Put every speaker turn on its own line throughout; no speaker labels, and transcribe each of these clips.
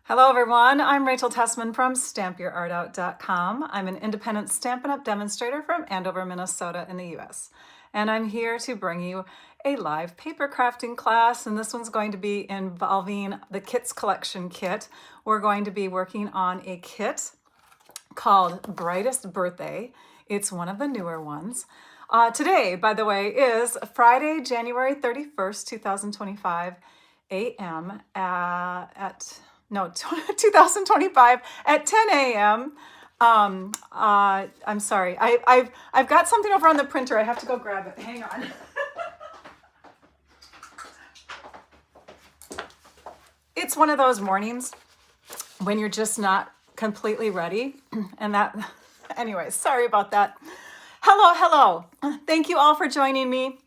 Hello everyone, I'm Rachel Tessman from stampyourartout.com. I'm an independent Stampin' Up! Demonstrator from Andover, Minnesota in the US. And I'm here to bring you a live paper crafting class, and this one's going to be involving the Kits Collection kit. We're going to be working on a kit called Brightest Birthday. It's one of the newer ones. Today, by the way, is Friday, January 31st, 2025, a.m. at 2025 at 10 a.m. I'm sorry. I've got something over on the printer. I have to go grab it. Hang on. It's one of those mornings when you're just not completely ready. And anyways, sorry about that. Hello. Thank you all for joining me.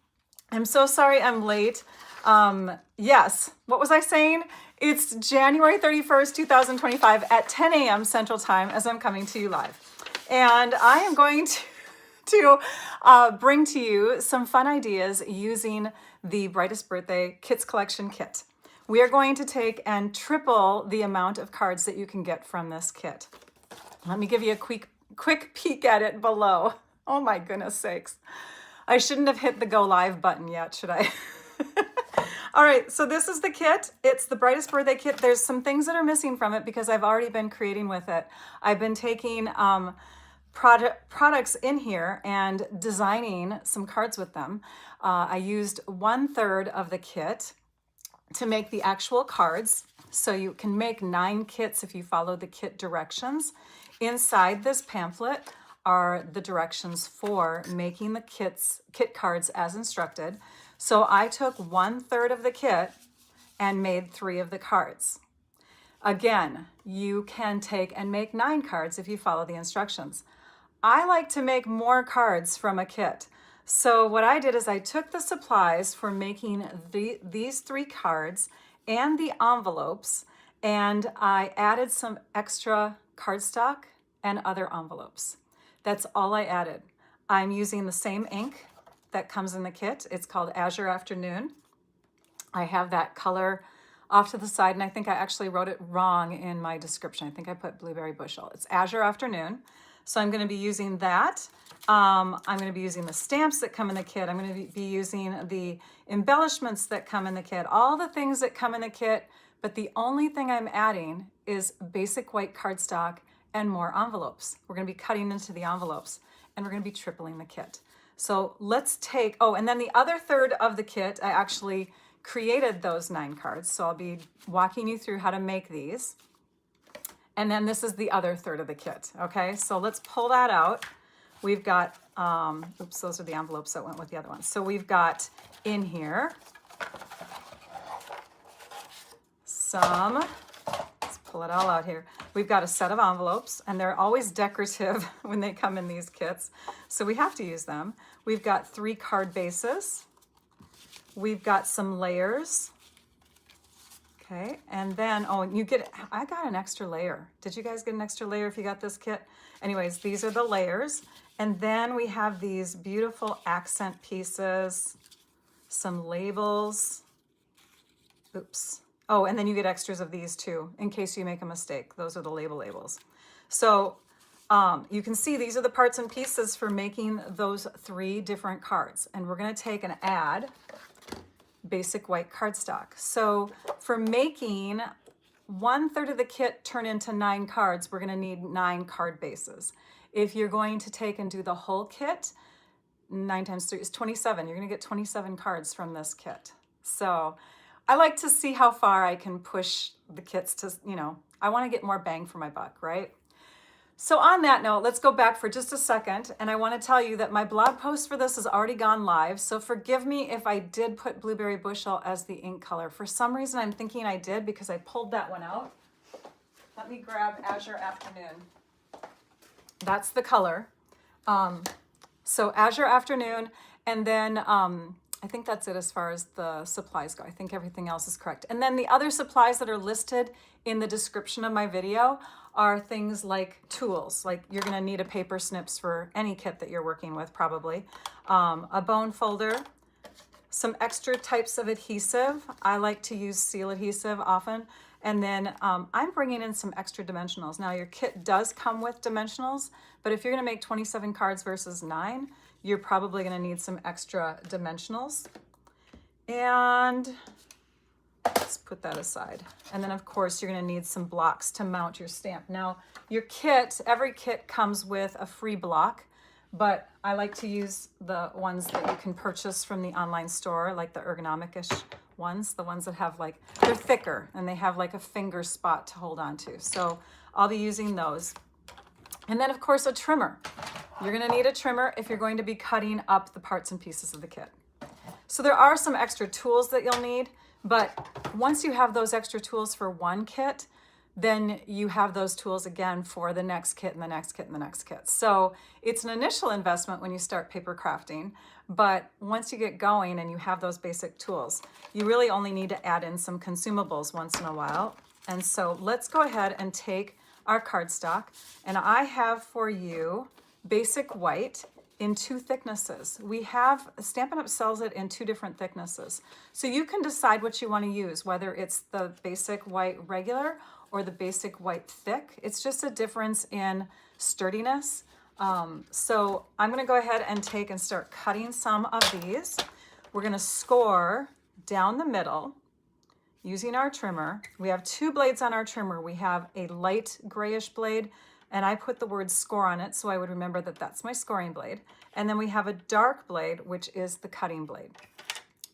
I'm so sorry I'm late. Yes, what was I saying? It's January 31st, 2025 at 10 a.m. Central Time as I'm coming to you live. And I am going to bring to you some fun ideas using the Brightest Birthday Kits Collection kit. We are going to take and triple the amount of cards that you can get from this kit. Let me give you a quick peek at it below. Oh my goodness sakes. I shouldn't have hit the go live button yet, should I? All right, so this is the kit. It's the Brightest Birthday kit. There's some things that are missing from it because I've already been creating with it. I've been taking products in here and designing some cards with them. I used 1/3 of the kit to make the actual cards. So you can make 9 kits if you follow the kit directions. Inside this pamphlet are the directions for making the kit cards as instructed. So I took 1/3 of the kit and made 3 of the cards. Again, you can take and make 9 cards if you follow the instructions. I like to make more cards from a kit. So what I did is I took the supplies for making these 3 cards and the envelopes, and I added some extra cardstock and other envelopes. That's all I added. I'm using the same ink that comes in the kit. It's called Azure Afternoon. I have that color off to the side, and I think I actually wrote it wrong in my description. I think I put Blueberry Bushel. It's Azure Afternoon. So I'm going to be using that. I'm going to be using the stamps that come in the kit. I'm going to be using the embellishments that come in the kit, all the things that come in the kit, but the only thing I'm adding is Basic White Cardstock and more envelopes. We're going to be cutting into the envelopes, and we're going to be tripling the kit. So let's take, and then the other 1/3 of the kit, I actually created those 9 cards. So I'll be walking you through how to make these. And then this is the other 1/3 of the kit, okay? So let's pull that out. We've got, oops, those are the envelopes that went with the other ones. So we've got in here let's pull it all out here. We've got a set of envelopes, and they're always decorative when they come in these kits, so we have to use them. We've got 3 card bases. We've got some layers. Okay, and then, I got an extra layer. Did you guys get an extra layer if you got this kit? Anyways, these are the layers. And then we have these beautiful accent pieces, some labels. Oops. Oh, and then you get extras of these too, in case you make a mistake. Those are the labels. So you can see these are the parts and pieces for making those 3 different cards. And we're going to take and add Basic White Cardstock. So for making 1/3 of the kit turn into 9 cards, we're going to need 9 card bases. If you're going to take and do the whole kit, 9 times 3 is 27. You're going to get 27 cards from this kit. So I like to see how far I can push the kits to, I want to get more bang for my buck, right? So on that note, let's go back for just a second, and I want to tell you that my blog post for this has already gone live, so forgive me if I did put Blueberry Bushel as the ink color. For some reason, I'm thinking I did because I pulled that one out. Let me grab Azure Afternoon. That's the color. So Azure Afternoon, and then I think that's it as far as the supplies go. I think everything else is correct. And then the other supplies that are listed in the description of my video are things like tools. Like you're going to need a paper snips for any kit that you're working with probably. A bone folder, some extra types of adhesive. I like to use seal adhesive often. And then I'm bringing in some extra dimensionals. Now your kit does come with dimensionals, but if you're gonna make 27 cards versus 9, you're probably gonna need some extra dimensionals. And let's put that aside. And then of course you're gonna need some blocks to mount your stamp. Now your kit, every kit comes with a free block, but I like to use the ones that you can purchase from the online store, like the ergonomic-ish ones, the ones that have like, they're thicker and they have like a finger spot to hold on to. So I'll be using those. And then of course a trimmer. You're gonna need a trimmer if you're going to be cutting up the parts and pieces of the kit. So there are some extra tools that you'll need, but once you have those extra tools for one kit, then you have those tools again for the next kit and the next kit and the next kit. So it's an initial investment when you start paper crafting, but once you get going and you have those basic tools, you really only need to add in some consumables once in a while. And so let's go ahead and take our cardstock, and I have for you Basic White in 2 thicknesses. We have, Stampin' Up! Sells it in 2 different thicknesses. So you can decide what you want to use, whether it's the Basic White regular or the Basic White thick. It's just a difference in sturdiness. So I'm gonna go ahead and take and start cutting some of these. We're gonna score down the middle using our trimmer. We have 2 blades on our trimmer. We have a light grayish blade, and I put the word score on it so I would remember that that's my scoring blade. And then we have a dark blade, which is the cutting blade.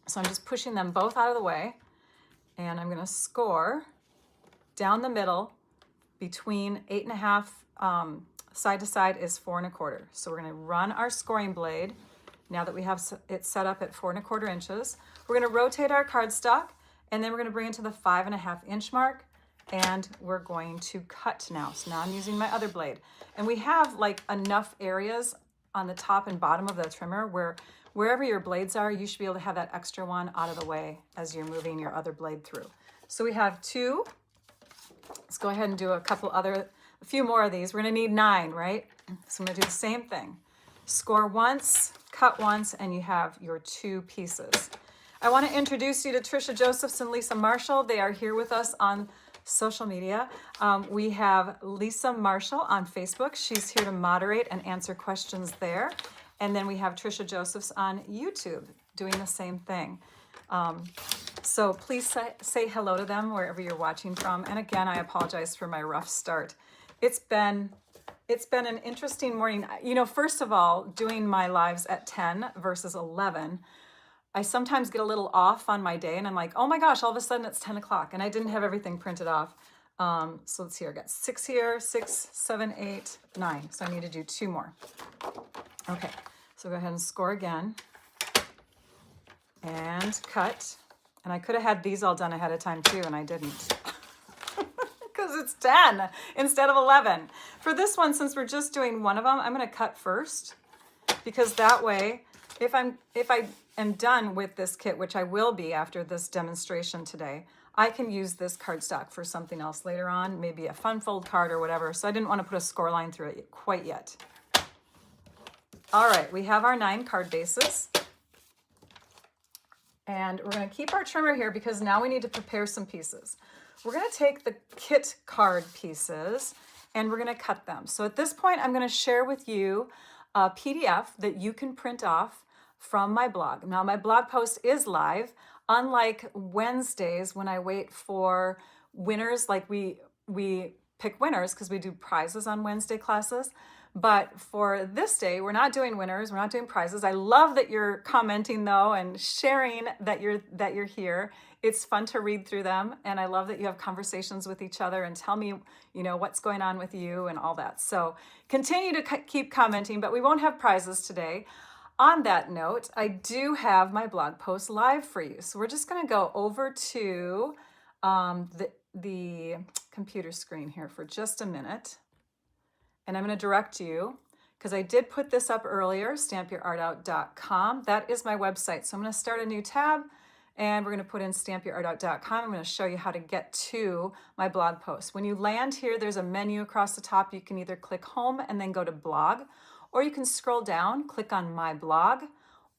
So I'm just pushing them both out of the way, and I'm gonna score down the middle between 8.5, side to side is 4 1/4. So we're gonna run our scoring blade now that we have it set up at 4 1/4 inches. We're gonna rotate our cardstock, and then we're gonna bring it to the 5.5 inch mark, and we're going to cut now. So now I'm using my other blade. And we have like enough areas on the top and bottom of the trimmer where wherever your blades are, you should be able to have that extra one out of the way as you're moving your other blade through. So we have 2. Let's go ahead and do a few more of these. We're gonna need 9, right? So I'm gonna do the same thing. Score once, cut once, and you have your 2 pieces. I wanna introduce you to Trisha Josephs and Lisa Marshall. They are here with us on social media. We have Lisa Marshall on Facebook. She's here to moderate and answer questions there. And then we have Trisha Josephs on YouTube doing the same thing. So please say hello to them wherever you're watching from. And again, I apologize for my rough start. It's been an interesting morning. You know, first of all, doing my lives at 10 versus 11, I sometimes get a little off on my day and I'm like, oh my gosh, all of a sudden it's 10 o'clock and I didn't have everything printed off. So let's see, I got 6 here, 6, 7, 8, 9. So I need to do 2 more. Okay, so go ahead and score again and cut. And I could have had these all done ahead of time too, and I didn't. Because it's 10 instead of 11. For this one, since we're just doing one of them, I'm gonna cut first, because that way, if I am done with this kit, which I will be after this demonstration today, I can use this cardstock for something else later on, maybe a fun fold card or whatever. So I didn't want to put a score line through it quite yet. All right, we have our 9 card bases. And we're going to keep our trimmer here because now we need to prepare some pieces. We're going to take the kit card pieces and we're going to cut them. So at this point, I'm going to share with you a PDF that you can print off from my blog. Now, my blog post is live, unlike Wednesdays when I wait for winners, like we pick winners because we do prizes on Wednesday classes. But for this day, we're not doing winners, we're not doing prizes. I love that you're commenting though and sharing that you're here. It's fun to read through them, and I love that you have conversations with each other and tell me, you know, what's going on with you and all that. So continue to keep commenting, but we won't have prizes today. On that note, I do have my blog post live for you. So we're just going to go over to the computer screen here for just a minute. And I'm going to direct you, because I did put this up earlier, stampyourartout.com. That is my website. So I'm going to start a new tab, and we're going to put in stampyourartout.com. I'm going to show you how to get to my blog post. When you land here, there's a menu across the top. You can either click home and then go to blog, or you can scroll down, click on my blog,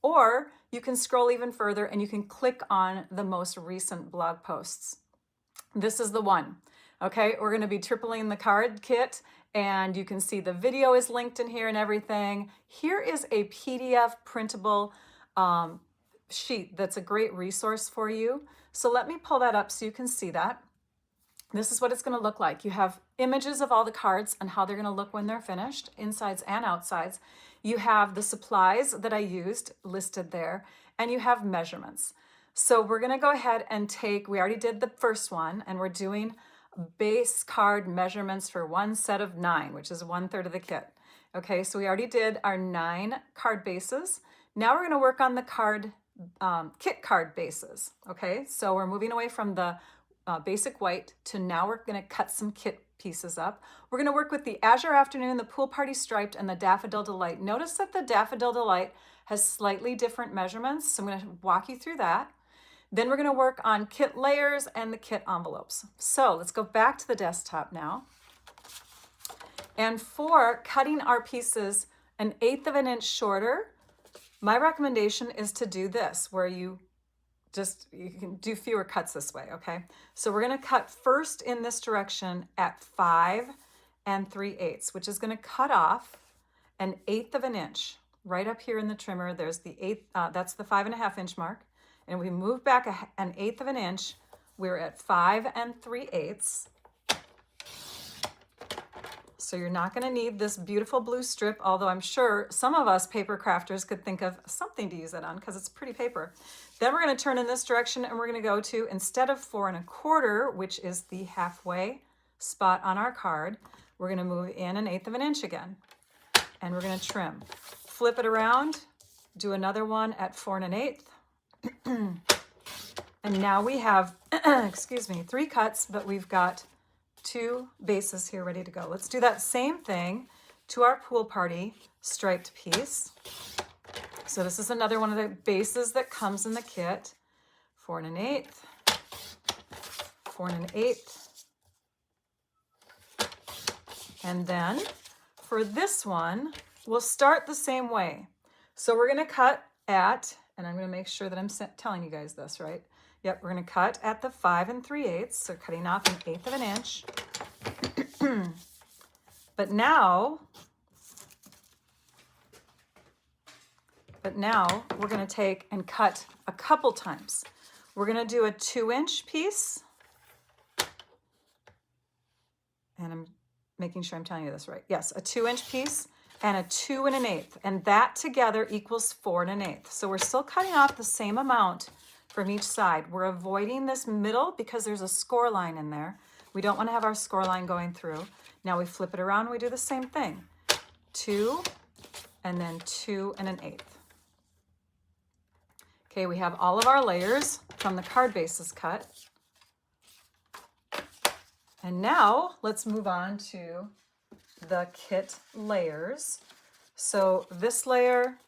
Or you can scroll even further and you can click on the most recent blog posts. This is the one. Okay, we're going to be tripling the card kit, and you can see the video is linked in here and everything. Here is a PDF printable sheet that's a great resource for you. So let me pull that up so you can see that. This is what it's going to look like. You have images of all the cards and how they're going to look when they're finished, insides and outsides. You have the supplies that I used listed there, and you have measurements. So we're going to go ahead and we already did the first one, and we're doing base card measurements for one set of 9, which is 1/3 of the kit. Okay, so we already did our 9 card bases. Now we're going to work on the kit card bases. Okay, so we're moving away from the basic white to now we're going to cut some kit pieces up. We're going to work with the Azure Afternoon, the Pool Party Striped, and the Daffodil Delight. Notice that the Daffodil Delight has slightly different measurements, so I'm going to walk you through that. Then we're going to work on kit layers and the kit envelopes. So let's go back to the desktop now. And for cutting our pieces 1/8 of an inch shorter, my recommendation is to do this, where you can do fewer cuts this way, okay? So we're going to cut first in this direction at 5 3/8, which is going to cut off 1/8 of an inch. Right up here in the trimmer, there's the that's the 5.5 inch mark. And we move back 1/8 of an inch. We're at 5 3/8. So you're not going to need this beautiful blue strip, although I'm sure some of us paper crafters could think of something to use it on because it's pretty paper. Then we're going to turn in this direction, and we're going to go to, instead of 4 1/4, which is the halfway spot on our card, we're going to move in 1/8 of an inch again. And we're going to trim. Flip it around, do another one at 4 1/8. And now we have, 3 cuts, but we've got 2 bases here ready to go. Let's do that same thing to our Pool Party striped piece. So this is another one of the bases that comes in the kit. 4 1/8, 4 1/8. And then for this one, we'll start the same way. So we're going to cut at, and I'm going to make sure that I'm telling you guys this, right? Yep, we're going to cut at the 5 3/8, so cutting off 1/8 of an inch. But now we're going to take and cut a couple times. We're going to do a 2-inch piece. And I'm making sure I'm telling you this right. Yes, a 2-inch piece and a 2 1/8. And that together equals 4 1/8. So we're still cutting off the same amount from each side. We're avoiding this middle because there's a score line in there. We don't want to have our score line going through. Now we flip it around and we do the same thing. 2 and then 2 1/8. Okay, we have all of our layers from the card bases cut. And now let's move on to the kit layers. So this layer,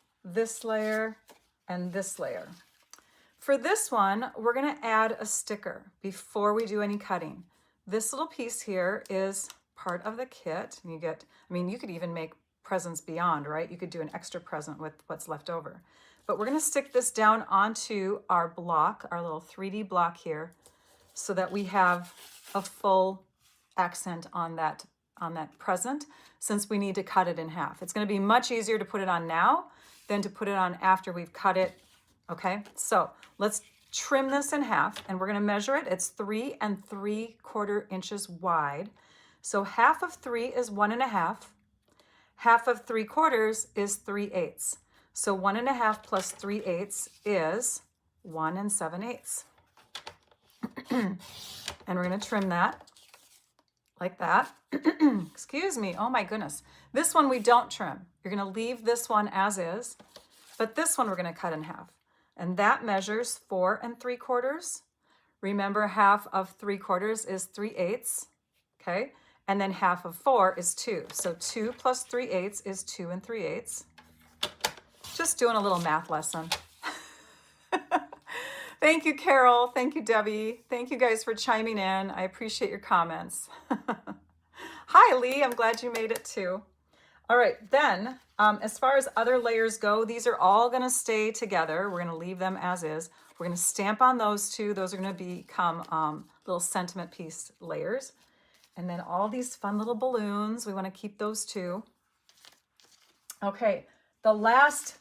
and this layer. For this one, we're going to add a sticker before we do any cutting. This little piece here is part of the kit. And you get, you could even make presents beyond, right? You could do an extra present with what's left over. But we're going to stick this down onto our block, our little 3D block here, so that we have a full accent on that present, since we need to cut it in half. It's going to be much easier to put it on now than to put it on after we've cut it. Okay, so let's trim this in half, and we're going to measure it. It's 3 3/4 inches wide. So half of 3 is 1 1/2. Half of 3/4 is 3/8. So 1 1/2 plus 3/8 is 1 7/8. And we're going to trim that like that. Excuse me. Oh my goodness. This one we don't trim. You're going to leave this one as is, but this one we're going to cut in half. And that measures 4 3/4. Remember, half of 3/4 is 3/8. Okay. And then half of 4 is 2. So 2 plus 3/8 is 2 3/8. Just doing a little math lesson. Thank you, Carol. Thank you, Debbie. Thank you guys for chiming in. I appreciate your comments. Hi, Lee. I'm glad you made it too. All right, then as far as other layers go, these are all going to stay together. We're going to leave them as is. We're going to stamp on those two. Those are going to become little sentiment piece layers. And then all these fun little balloons, we want to keep those too. Okay, the last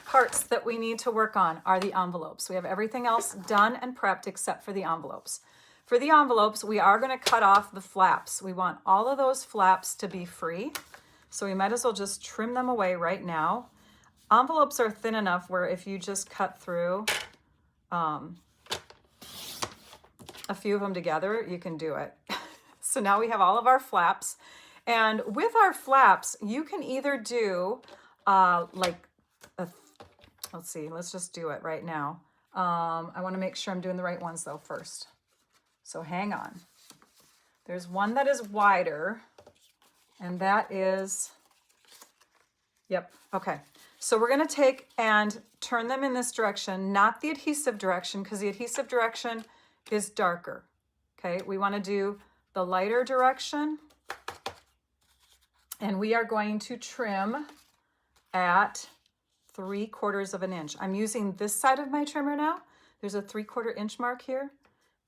parts that we need to work on are the envelopes. We have everything else done and prepped except for the envelopes. For the envelopes, we are going to cut off the flaps. We want all of those flaps to be free. So we might as well just trim them away right now. Envelopes are thin enough where if you just cut through a few of them together, you can do it. So now we have all of our flaps. And with our flaps, you can either do let's see, let's just do it right now. I want to make sure I'm doing the right ones though first. So hang on. There's one that is wider, and that is, yep, okay. So we're going to take and turn them in this direction, not the adhesive direction, because the adhesive direction is darker. Okay, we want to do the lighter direction, and we are going to trim at 3/4 of an inch. I'm using this side of my trimmer now. There's a 3/4 inch mark here,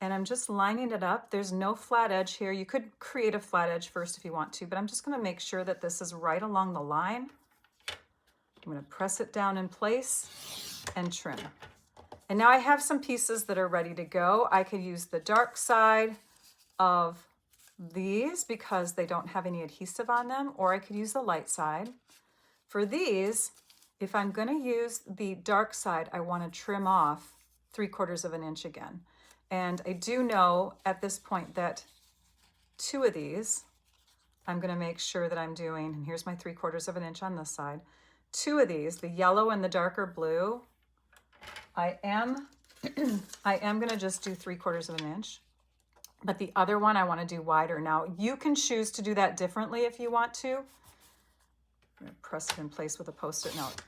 and I'm just lining it up. There's no flat edge here. You could create a flat edge first if you want to, but I'm just going to make sure that this is right along the line. I'm going to press it down in place and trim. And now I have some pieces that are ready to go. I could use the dark side of these because they don't have any adhesive on them, or I could use the light side. For these, if I'm going to use the dark side, I want to trim off 3/4 of an inch again. And I do know at this point that 2 of these, I'm going to make sure that I'm doing, and here's my 3/4 of an inch on this side. 2 of these, the yellow and the darker blue, I am going to just do 3/4 of an inch. But the other one I want to do wider. Now you can choose to do that differently if you want to. I'm going to press it in place with a Post-it note.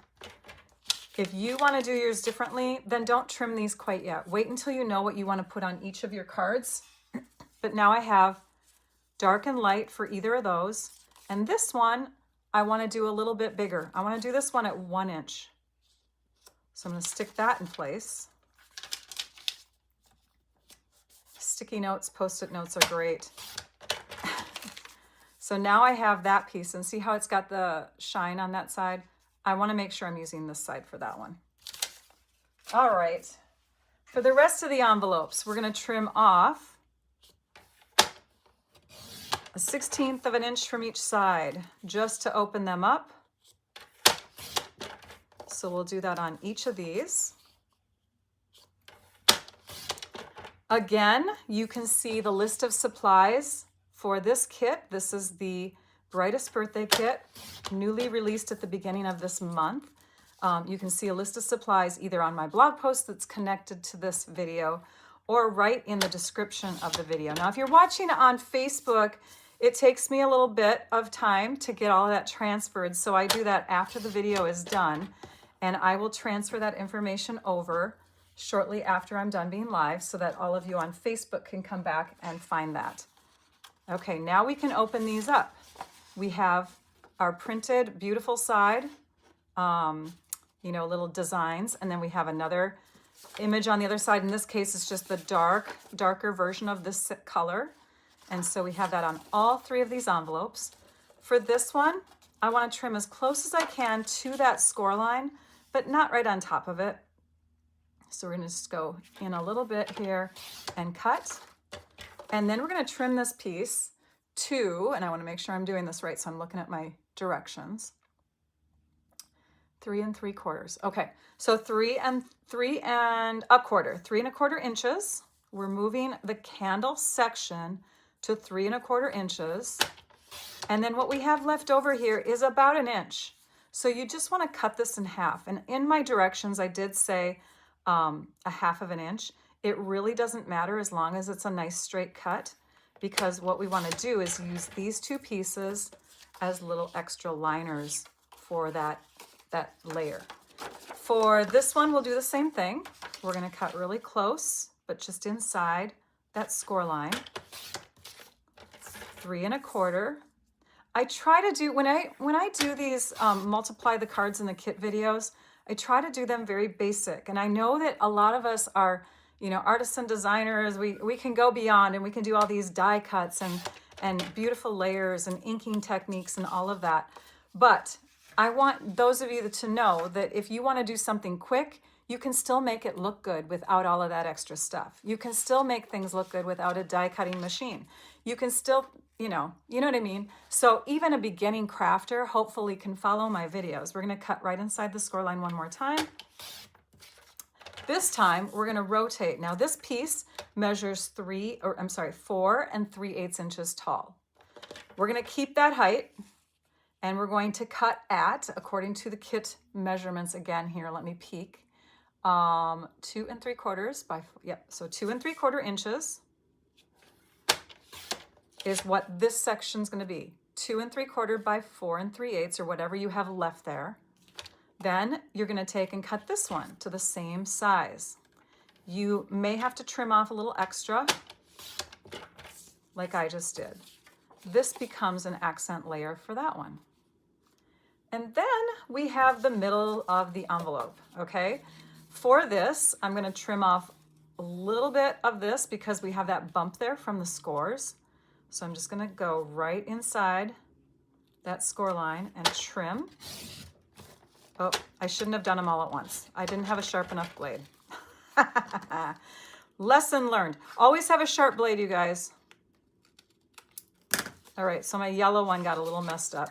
If you want to do yours differently, then don't trim these quite yet. Wait until you know what you want to put on each of your cards. But now I have dark and light for either of those. And this one, I want to do a little bit bigger. I want to do this one at 1 inch. So I'm going to stick that in place. Sticky notes, Post-it notes are great. So now I have that piece, and see how it's got the shine on that side? I want to make sure I'm using this side for that one. All right. For the rest of the envelopes, we're going to trim off 1/16 of an inch from each side just to open them up. So we'll do that on each of these. Again, you can see the list of supplies for this kit. This is the Brightest birthday kit, newly released at the beginning of this month. You can see a list of supplies either on my blog post that's connected to this video or right in the description of the video. Now, if you're watching on Facebook, it takes me a little bit of time to get all of that transferred. So I do that after the video is done, and I will transfer that information over shortly after I'm done being live so that all of you on Facebook can come back and find that. Okay, now we can open these up. We have our printed beautiful side, you know, little designs, and then we have another image on the other side. In this case, it's just the darker version of this color. And so we have that on all 3 of these envelopes. For this one, I want to trim as close as I can to that score line, but not right on top of it. So we're going to just go in a little bit here and cut. And then we're going to trim this piece to, and I want to make sure I'm doing this right, so I'm looking at my directions. 3 3/4. Okay, so 3 1/4 inches. We're moving the candle section to 3 1/4 inches. And then what we have left over here is about 1 inch. So you just want to cut this in half. And in my directions, I did say 1/2 of an inch. It really doesn't matter as long as it's a nice straight cut, because what we want to do is use these 2 pieces as little extra liners for that layer. For this one, we'll do the same thing. We're going to cut really close, but just inside that score line. 3 1/4. I try to do, when I do these multiply the cards in the kit videos, I try to do them very basic. And I know that a lot of us are, you know, artisan designers. We can go beyond and we can do all these die cuts and beautiful layers and inking techniques and all of that. But I want those of you to know that if you want to do something quick, you can still make it look good without all of that extra stuff. You can still make things look good without a die cutting machine. You can still, you know what I mean? So even a beginning crafter hopefully can follow my videos. We're going to cut right inside the score line one more time. This time we're going to rotate. Now this piece measures 4 3/8 inches tall. We're going to keep that height and we're going to cut at, according to the kit measurements again here, let me peek, 2 3/4 by, yep, so 2 3/4 inches is what this section's going to be. 2 3/4 by 4 3/8 or whatever you have left there. Then you're going to take and cut this one to the same size. You may have to trim off a little extra like I just did. This becomes an accent layer for that one. And then we have the middle of the envelope, okay? For this, I'm going to trim off a little bit of this because we have that bump there from the scores. So I'm just going to go right inside that score line and trim. Oh, I shouldn't have done them all at once. I didn't have a sharp enough blade. Lesson learned. Always have a sharp blade, you guys. All right, so my yellow one got a little messed up.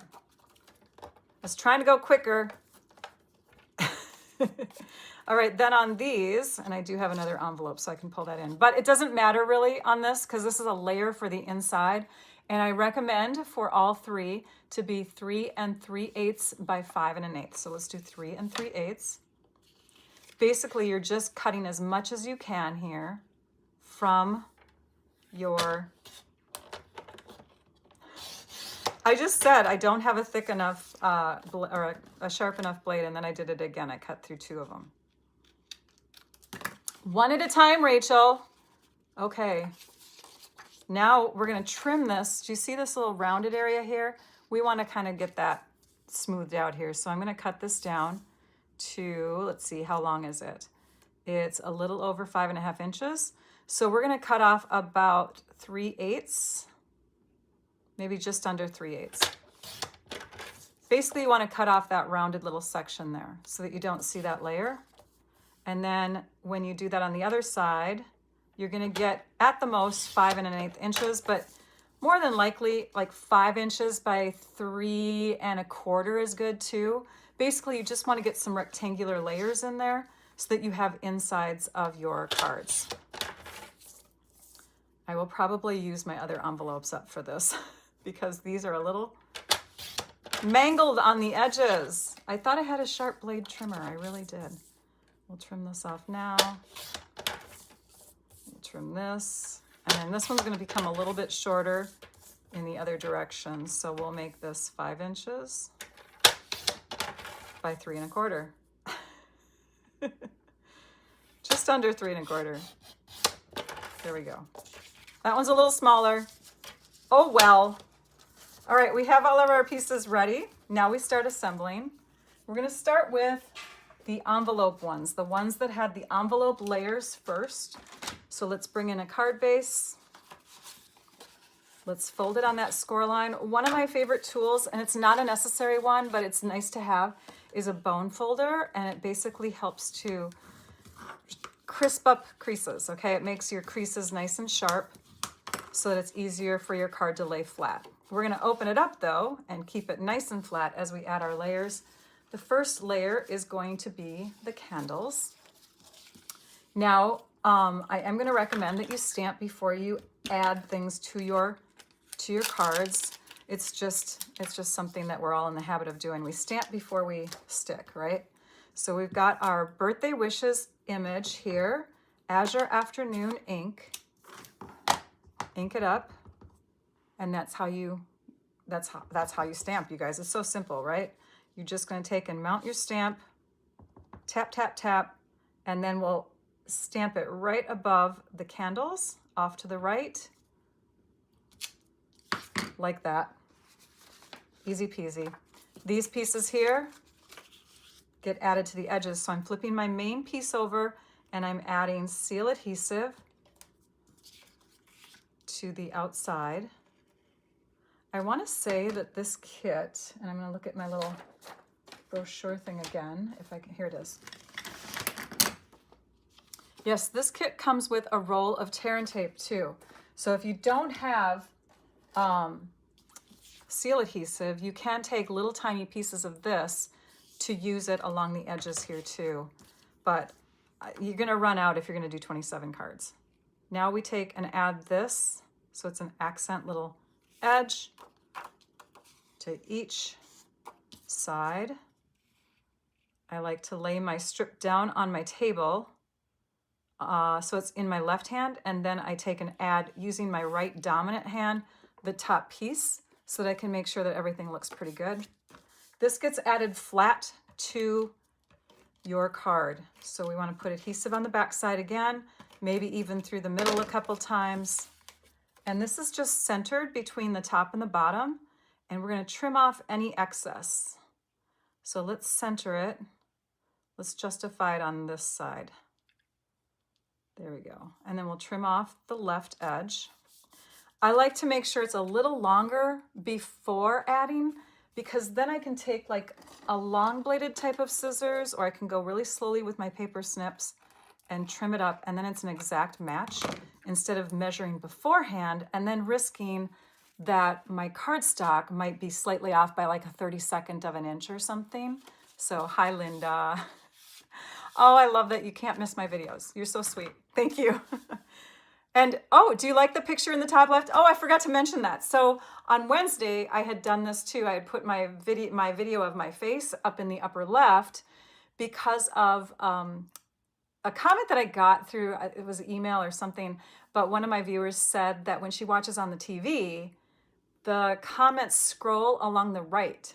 I was trying to go quicker. All right, then on these, and I do have another envelope so I can pull that in, but it doesn't matter really on this because this is a layer for the inside. And I recommend for all three to be 3 3/8 by 5 1/8. So let's do 3 3/8. Basically, you're just cutting as much as you can here from your, I just said I don't have a thick enough or a sharp enough blade, and then I did it again. I cut through 2 of them. One at a time, Rachel. Okay. Now we're going to trim this. Do you see this little rounded area here? We want to kind of get that smoothed out here. So I'm going to cut this down to, let's see, how long is it? It's a little over 5.5 inches. So we're going to cut off about 3/8, maybe just under 3/8. Basically, you want to cut off that rounded little section there so that you don't see that layer. And then when you do that on the other side, you're going to get at the most 5 1/8 inches, but more than likely like 5 inches by 3 1/4 is good too. Basically, you just want to get some rectangular layers in there so that you have insides of your cards. I will probably use my other envelopes up for this because these are a little mangled on the edges. I thought I had a sharp blade trimmer. I really did. We'll trim this off now. Trim this, and then this one's going to become a little bit shorter in the other direction, so we'll make this 5 inches by 3 1/4. Just under 3 1/4. There we go. That one's a little smaller. Oh well. All right, we have all of our pieces ready. Now we start assembling. We're going to start with the envelope ones, the ones that had the envelope layers first. So let's bring in a card base. Let's fold it on that score line. One of my favorite tools, and it's not a necessary one, but it's nice to have, is a bone folder, and it basically helps to crisp up creases, okay? It makes your creases nice and sharp so that it's easier for your card to lay flat. We're going to open it up, though, and keep it nice and flat as we add our layers. The first layer is going to be the candles. Now, I am going to recommend that you stamp before you add things to your cards. It's just something that we're all in the habit of doing. We stamp before we stick, right? So we've got our birthday wishes image here, Azure Afternoon ink. Ink it up, and that's how you stamp, you guys. It's so simple, right? You're just going to take and mount your stamp, tap, tap, tap, and then we'll stamp it right above the candles off to the right, like that. Easy peasy. These pieces here get added to the edges. So I'm flipping my main piece over and I'm adding seal adhesive to the outside. I want to say that this kit, and I'm going to look at my little brochure thing again, if I can, here it is. Yes, this kit comes with a roll of tear and tape too. So if you don't have seal adhesive, you can take little tiny pieces of this to use it along the edges here too. But you're gonna run out if you're gonna do 27 cards. Now we take and add this, so it's an accent little edge to each side. I like to lay my strip down on my table so it's in my left hand, and then I take and add, using my right dominant hand, the top piece so that I can make sure that everything looks pretty good. This gets added flat to your card. So we want to put adhesive on the back side again, maybe even through the middle a couple times. And this is just centered between the top and the bottom, and we're going to trim off any excess. So let's center it. Let's justify it on this side. There we go. And then we'll trim off the left edge. I like to make sure it's a little longer before adding, because then I can take like a long bladed type of scissors, or I can go really slowly with my paper snips and trim it up, and then it's an exact match instead of measuring beforehand and then risking that my cardstock might be slightly off by like a 32nd of an inch or something. So hi, Linda. Oh, I love that you can't miss my videos. You're so sweet. Thank you. And oh, do you like the picture in the top left? Oh, I forgot to mention that. So on Wednesday, I had done this too. I had put my video of my face up in the upper left because of a comment that I got through, it was an email or something, but one of my viewers said that when she watches on the TV, the comments scroll along the right.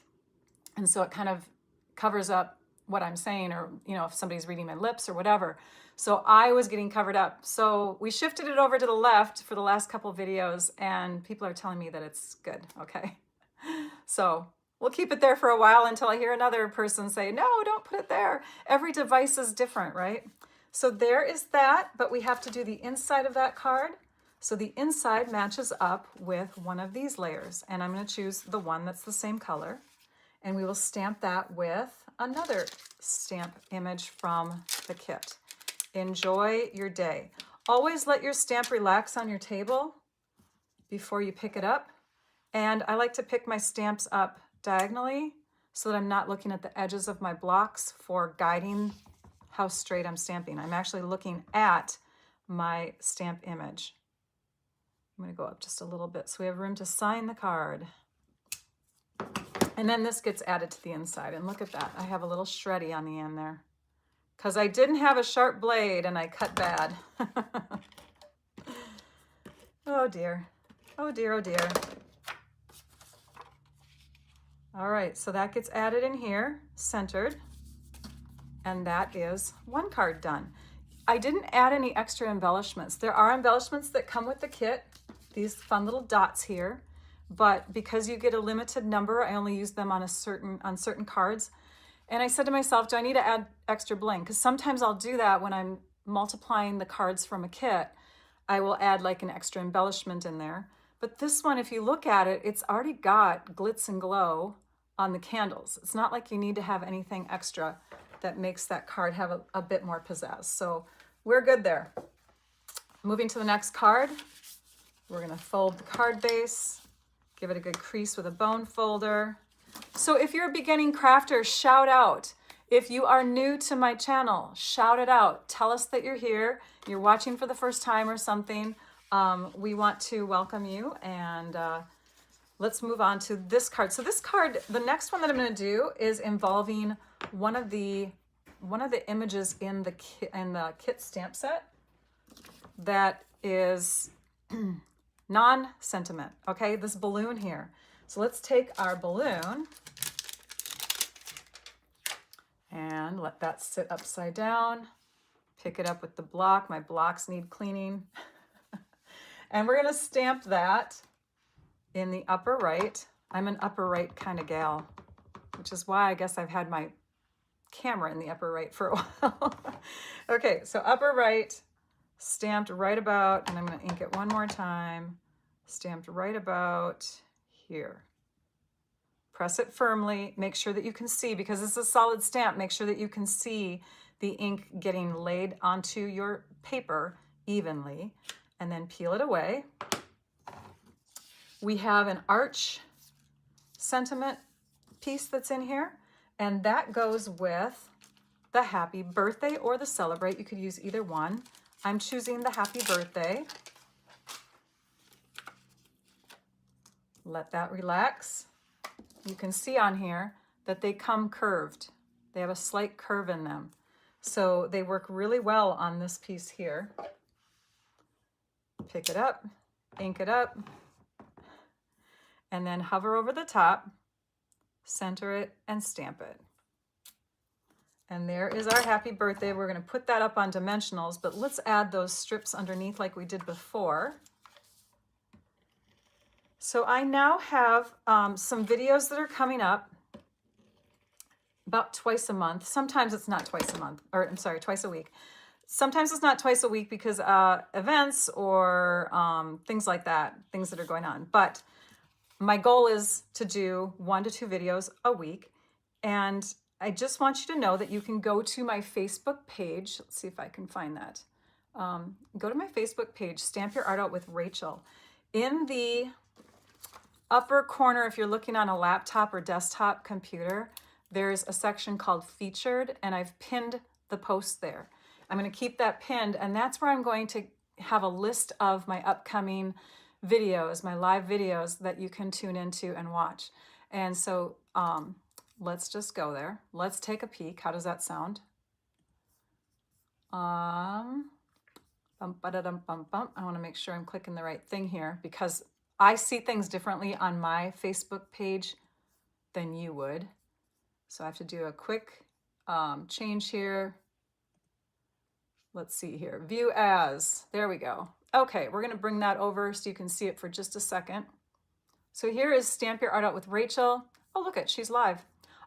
And so it kind of covers up what I'm saying, or, you know, if somebody's reading my lips or whatever. So I was getting covered up. So we shifted it over to the left for the last couple of videos, and people are telling me that it's good. Okay. So we'll keep it there for a while until I hear another person say, no, don't put it there. Every device is different, right? So there is that, but we have to do the inside of that card. So the inside matches up with one of these layers, and I'm going to choose the one that's the same color, and we will stamp that with another stamp image from the kit. Enjoy your day. Always let your stamp relax on your table before you pick it up. And I like to pick my stamps up diagonally so that I'm not looking at the edges of my blocks for guiding how straight I'm stamping. I'm actually looking at my stamp image. I'm going to go up just a little bit so we have room to sign the card. And then this gets added to the inside. And look at that. I have a little shreddy on the end there because I didn't have a sharp blade and I cut bad. Oh dear. Oh dear, oh dear. All right, so that gets added in here, centered. And that is one card done. I didn't add any extra embellishments. There are embellishments that come with the kit, these fun little dots here. But because you get a limited number, I only use them on certain cards. And I said to myself, do I need to add extra bling? Because sometimes I'll do that when I'm multiplying the cards from a kit. I will add like an extra embellishment in there. But this one, if you look at it, it's already got glitz and glow on the candles. It's not like you need to have anything extra that makes that card have a bit more pizzazz. So we're good there. Moving to the next card, we're gonna fold the card base. Give it a good crease with a bone folder. So if you're a beginning crafter, shout out. If you are new to my channel, shout it out. Tell us that you're here, you're watching for the first time or something. We want to welcome you, and let's move on to this card. So this card, the next one that I'm going to do is involving one of the images in the kit stamp set that is non-sentiment, okay? This balloon here. So let's take our balloon and let that sit upside down. Pick it up with the block. My blocks need cleaning. And we're gonna stamp that in the upper right. I'm an upper right kind of gal, which is why I guess I've had my camera in the upper right for a while. Okay, so upper right, stamped right about, and I'm going to ink it one more time, stamped right about here. Press it firmly, make sure that you can see, because this is a solid stamp, make sure that you can see the ink getting laid onto your paper evenly, and then peel it away. We have an arch sentiment piece that's in here, and that goes with the happy birthday or the celebrate. You could use either one. I'm choosing the happy birthday. Let that relax. You can see on here that they come curved. They have a slight curve in them. So they work really well on this piece here. Pick it up, ink it up, and then hover over the top, center it, and stamp it. And there is our happy birthday. We're going to put that up on dimensionals, but let's add those strips underneath like we did before. So I now have some videos that are coming up about twice a month. Sometimes it's not twice a month, or I'm sorry, twice a week. Sometimes it's not twice a week because events or things like that, things that are going on. But my goal is to do 1 to 2 videos a week. And I just want you to know that you can go to my Facebook page. Let's see if I can find that. Go to my Facebook page, Stamp Your Art Out with Rachel. In the upper corner, if you're looking on a laptop or desktop computer, there's a section called Featured, and I've pinned the post there. I'm going to keep that pinned, and that's where I'm going to have a list of my upcoming videos, my live videos that you can tune into and watch. And so let's just go there. Let's take a peek. How does that sound? Bum, ba-da-dum, bum, bum. I want to make sure I'm clicking the right thing here because I see things differently on my Facebook page than you would. So I have to do a quick change here. Let's see here. View as. There we go. Okay, we're going to bring that over so you can see it for just a second. So here is Stamp Your Art Out with Rachel. Oh, look at, she's live.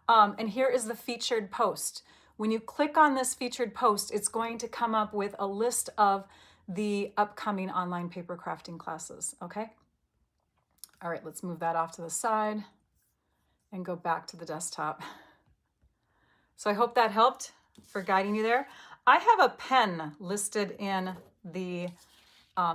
And here is the featured post. When you click on this featured post, it's going to come up with a list of the upcoming online paper crafting classes, okay? All right, let's move that off to the side and go back to the desktop. So I hope that helped for guiding you there. I have a pen listed in the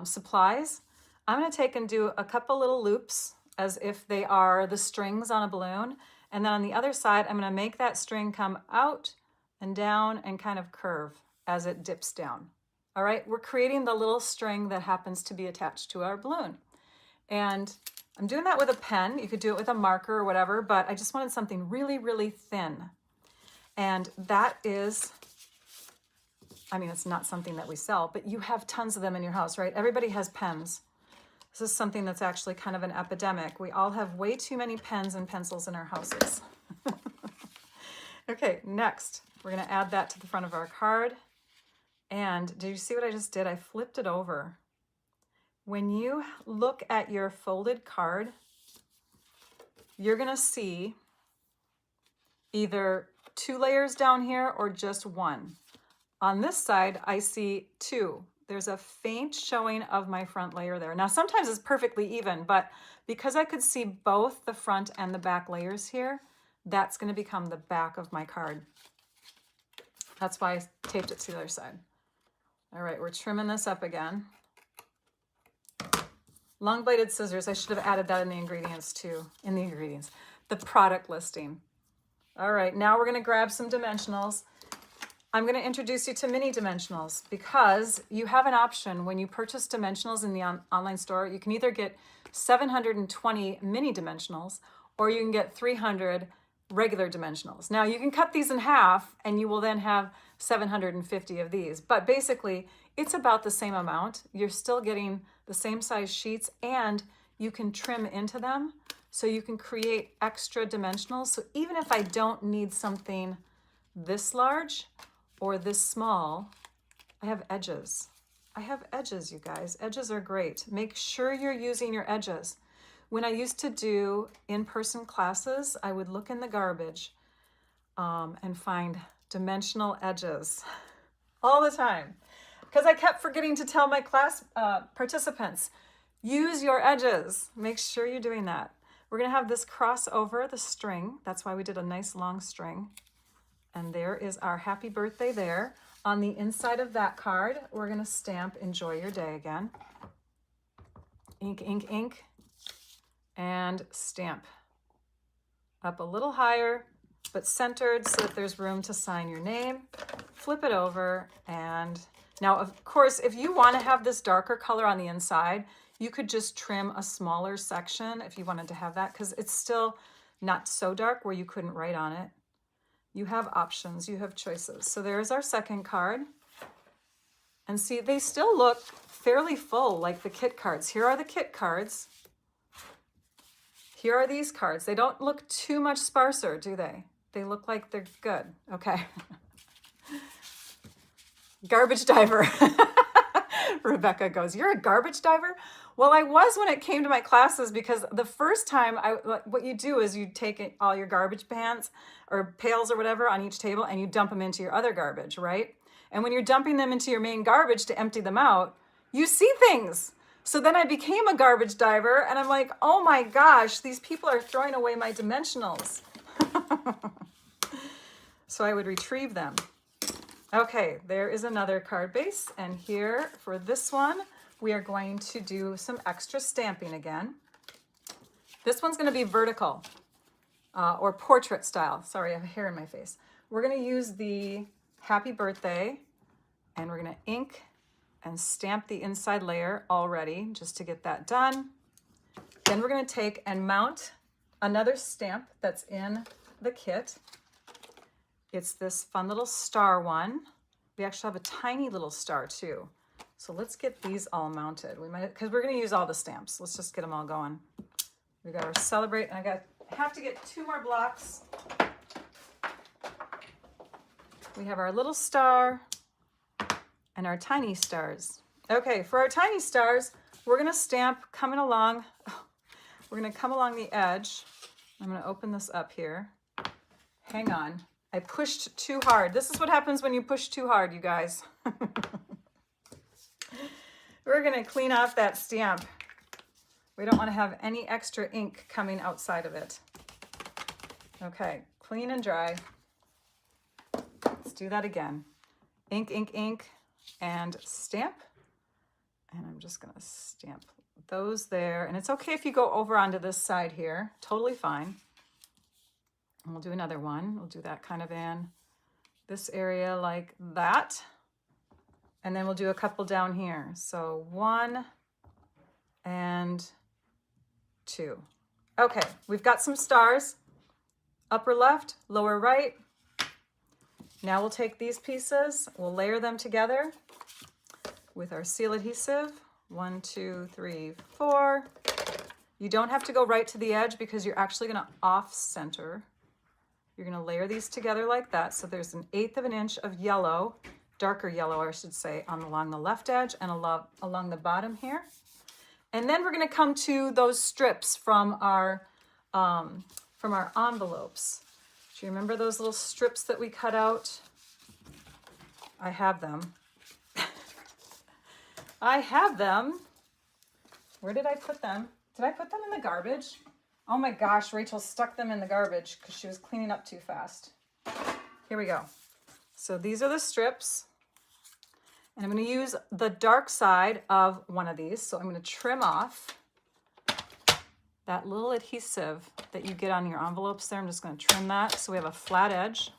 supplies. I'm going to take and do a couple little loops as if they are the strings on a balloon. And then on the other side, I'm going to make that string come out and down and kind of curve as it dips down. All right, we're creating the little string that happens to be attached to our balloon. And I'm doing that with a pen. You could do it with a marker or whatever, but I just wanted something really, really thin. And that is, I mean, it's not something that we sell, but you have tons of them in your house, right? Everybody has pens. This is something that's actually kind of an epidemic. We all have way too many pens and pencils in our houses. Okay, next, we're going to add that to the front of our card. And did you see what I just did? I flipped it over. When you look at your folded card, you're going to see either 2 layers down here or just 1. On this side, I see 2. There's a faint showing of my front layer there. Now, sometimes it's perfectly even, but because I could see both the front and the back layers here, that's going to become the back of my card. That's why I taped it to the other side. All right, we're trimming this up again. Long bladed scissors. I should have added that in the ingredients too. The product listing. All right, now we're going to grab some dimensionals. I'm going to introduce you to mini dimensionals because you have an option when you purchase dimensionals in the online store. You can either get 720 mini dimensionals or you can get 300 regular dimensionals. Now you can cut these in half and you will then have 750 of these, but basically it's about the same amount. You're still getting the same size sheets and you can trim into them so you can create extra dimensionals. So even if I don't need something this large or this small, I have edges. I have edges, you guys. Edges are great. Make sure you're using your edges. When I used to do in-person classes, I would look in the garbage and find dimensional edges all the time, because I kept forgetting to tell my class participants, use your edges. Make sure you're doing that. We're gonna have this cross over the string. That's why we did a nice long string. And there is our happy birthday there. On the inside of that card, we're gonna stamp enjoy your day again. Ink, ink, ink, and stamp. Up a little higher, but centered so that there's room to sign your name. Flip it over, and now of course, if you wanna have this darker color on the inside, you could just trim a smaller section if you wanted to have that, because it's still not so dark where you couldn't write on it. You have options, you have choices. So there's our second card. And see, they still look fairly full like the kit cards. Here are the kit cards. Here are these cards. They don't look too much sparser, do they? They look like they're good. Okay. Garbage diver. Rebecca goes, you're a garbage diver? Well, I was when it came to my classes, because the first time, what you do is you take all your garbage pans or pails or whatever on each table and you dump them into your other garbage, right? And when you're dumping them into your main garbage to empty them out, you see things. So then I became a garbage diver, and I'm like, oh my gosh, these people are throwing away my dimensionals. So I would retrieve them. Okay, there is another card base, and here for this one, we are going to do some extra stamping again. This one's gonna be vertical or portrait style. Sorry, I have hair in my face. We're gonna use the happy birthday, and we're gonna ink and stamp the inside layer already just to get that done. Then we're gonna take and mount another stamp that's in the kit. It's this fun little star one. We actually have a tiny little star too. So let's get these all mounted. We might, because we're gonna use all the stamps. Let's just get them all going. We got our celebrate, and I have to get 2 more blocks. We have our little star and our tiny stars. Okay, for our tiny stars, we're gonna stamp coming along. We're gonna come along the edge. I'm gonna open this up here. Hang on. I pushed too hard. This is what happens when you push too hard, you guys. We're gonna clean off that stamp. We don't wanna have any extra ink coming outside of it. Okay, clean and dry. Let's do that again. Ink, ink, ink, and stamp. And I'm just gonna stamp those there. And it's okay if you go over onto this side here, totally fine. And we'll do another one. We'll do that kind of in this area like that. And then we'll do a couple down here. So 1 and 2. Okay, we've got some stars. Upper left, lower right. Now we'll take these pieces, we'll layer them together with our seal adhesive. 1, 2, 3, 4. You don't have to go right to the edge because you're actually gonna off center. You're gonna layer these together like that. So there's 1/8 of an inch of yellow, darker yellow, I should say, along the left edge and along the bottom here. And then we're gonna come to those strips from our envelopes. Do you remember those little strips that we cut out? I have them. I have them. Where did I put them? Did I put them in the garbage? Oh my gosh, Rachel stuck them in the garbage because she was cleaning up too fast. Here we go. So these are the strips. And I'm going to use the dark side of one of these. So I'm going to trim off that little adhesive that you get on your envelopes there. I'm just going to trim that so we have a flat edge.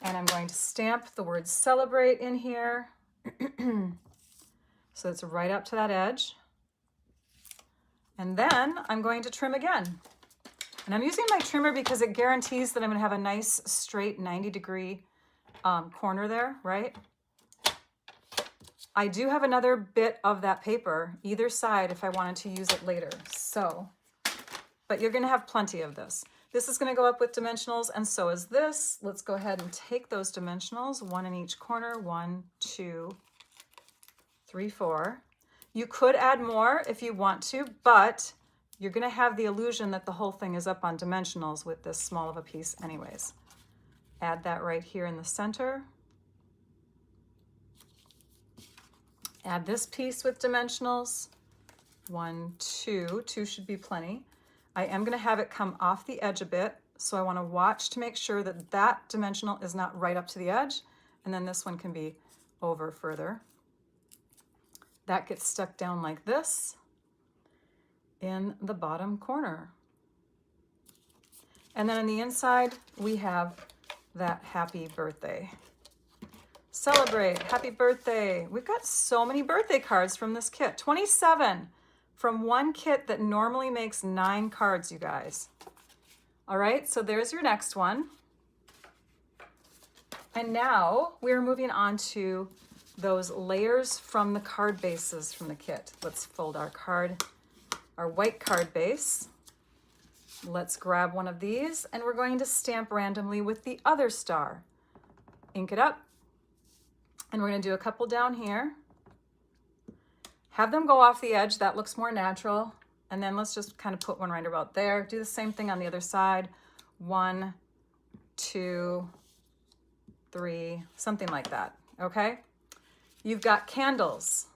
And I'm going to stamp the word celebrate in here. So it's right up to that edge. And then I'm going to trim again. And I'm using my trimmer because it guarantees that I'm going to have a nice straight 90-degree corner there, right? I do have another bit of that paper either side if I wanted to use it later. So, but you're going to have plenty of this. This is going to go up with dimensionals, and so is this. Let's go ahead and take those dimensionals, 1 in each corner, 1, 2, 3, 4. You could add more if you want to, but you're gonna have the illusion that the whole thing is up on dimensionals with this small of a piece anyways. Add that right here in the center. Add this piece with dimensionals. 1, 2, 2 should be plenty. I am gonna have it come off the edge a bit, so I wanna watch to make sure that that dimensional is not right up to the edge, and then this one can be over further. That gets stuck down like this in the bottom corner. And then on the inside, we have that happy birthday. Celebrate, happy birthday. We've got so many birthday cards from this kit, 27 from one kit that normally makes 9 cards, you guys. All right, so there's your next one. And now we're moving on to those layers from the card bases from the kit. Let's fold our white card base. Let's grab one of these and we're going to stamp randomly with the other star. Ink it up. And we're going to do a couple down here. Have them go off the edge. That looks more natural. And then let's just kind of put one right about there. Do the same thing on the other side. 1, 2, 3, something like that. Okay? You've got candles.